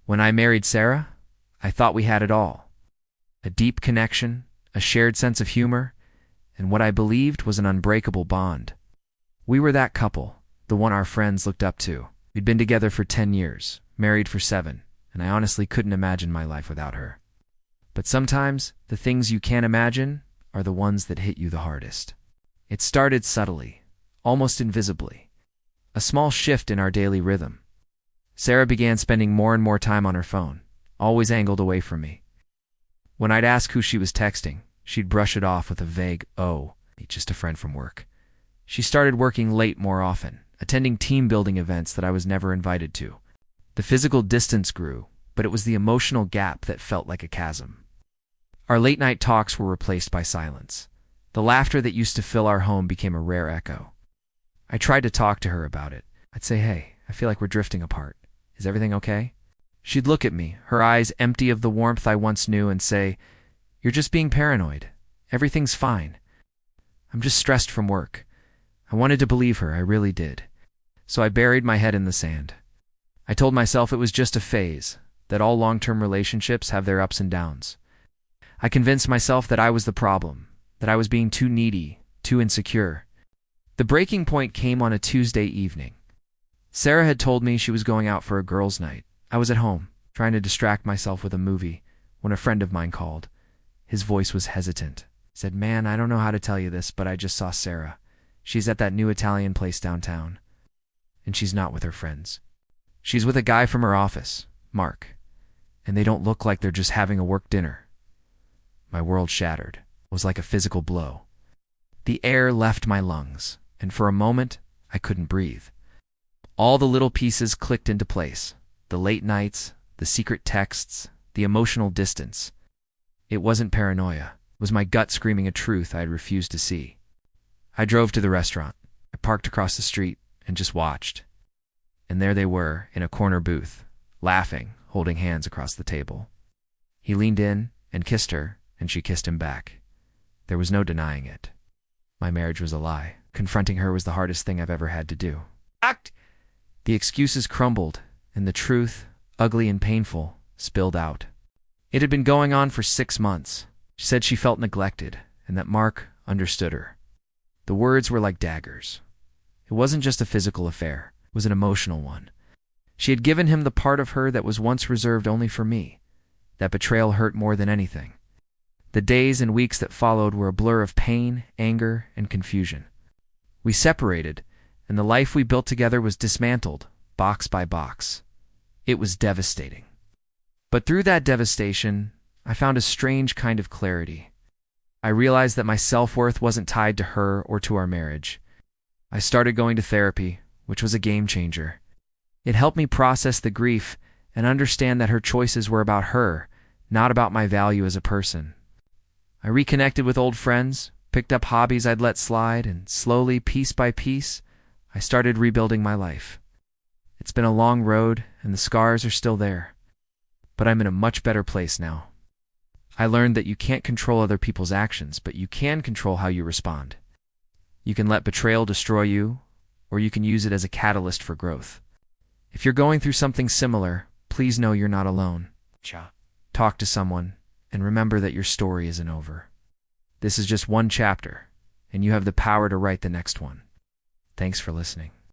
When I married Sarah, I thought we had it all. A deep connection, a shared sense of humor, and what I believed was an unbreakable bond. We were that couple, the one our friends looked up to. We'd been together for 10 years, married for 7, and I honestly couldn't imagine my life without her. But sometimes, the things you can't imagine are the ones that hit you the hardest. It started subtly, almost invisibly. A small shift in our daily rhythm. Sarah began spending more and more time on her phone, always angled away from me. When I'd ask who she was texting, she'd brush it off with a vague, "Oh, just a friend from work." She started working late more often, attending team-building events that I was never invited to. The physical distance grew, but it was the emotional gap that felt like a chasm. Our late-night talks were replaced by silence. The laughter that used to fill our home became a rare echo. I tried to talk to her about it. I'd say, "Hey, I feel like we're drifting apart. Is everything okay?" She'd look at me, her eyes empty of the warmth I once knew, and say, "You're just being paranoid. Everything's fine. I'm just stressed from work." I wanted to believe her, I really did. So I buried my head in the sand. I told myself it was just a phase, that all long-term relationships have their ups and downs. I convinced myself that I was the problem, that I was being too needy, too insecure. The breaking point came on a Tuesday evening. Sarah had told me she was going out for a girls' night. I was at home, trying to distract myself with a movie, when a friend of mine called. His voice was hesitant. He said, "Man, I don't know how to tell you this, but I just saw Sarah. She's at that new Italian place downtown. And she's not with her friends. She's with a guy from her office, Mark. And they don't look like they're just having a work dinner." My world shattered. It was like a physical blow. The air left my lungs, and for a moment, I couldn't breathe. All the little pieces clicked into place. The late nights, the secret texts, the emotional distance. It wasn't paranoia. It was my gut screaming a truth I had refused to see. I drove to the restaurant. I parked across the street and just watched. And there they were, in a corner booth, laughing, holding hands across the table. He leaned in and kissed her, and she kissed him back. There was no denying it. My marriage was a lie. Confronting her was the hardest thing I've ever had to do. The excuses crumbled, and the truth, ugly and painful, spilled out. It had been going on for 6 months. She said she felt neglected, and that Mark understood her. The words were like daggers. It wasn't just a physical affair. It was an emotional one. She had given him the part of her that was once reserved only for me. That betrayal hurt more than anything. The days and weeks that followed were a blur of pain, anger, and confusion. We separated, and the life we built together was dismantled, box by box. It was devastating. But through that devastation, I found a strange kind of clarity. I realized that my self-worth wasn't tied to her or to our marriage. I started going to therapy, which was a game changer. It helped me process the grief and understand that her choices were about her, not about my value as a person. I reconnected with old friends, picked up hobbies I'd let slide, and slowly, piece by piece, I started rebuilding my life. It's been a long road, and the scars are still there. But I'm in a much better place now. I learned that you can't control other people's actions, but you can control how you respond. You can let betrayal destroy you, or you can use it as a catalyst for growth. If you're going through something similar, please know you're not alone. Talk to someone, and remember that your story isn't over. This is just one chapter, and you have the power to write the next one. Thanks for listening.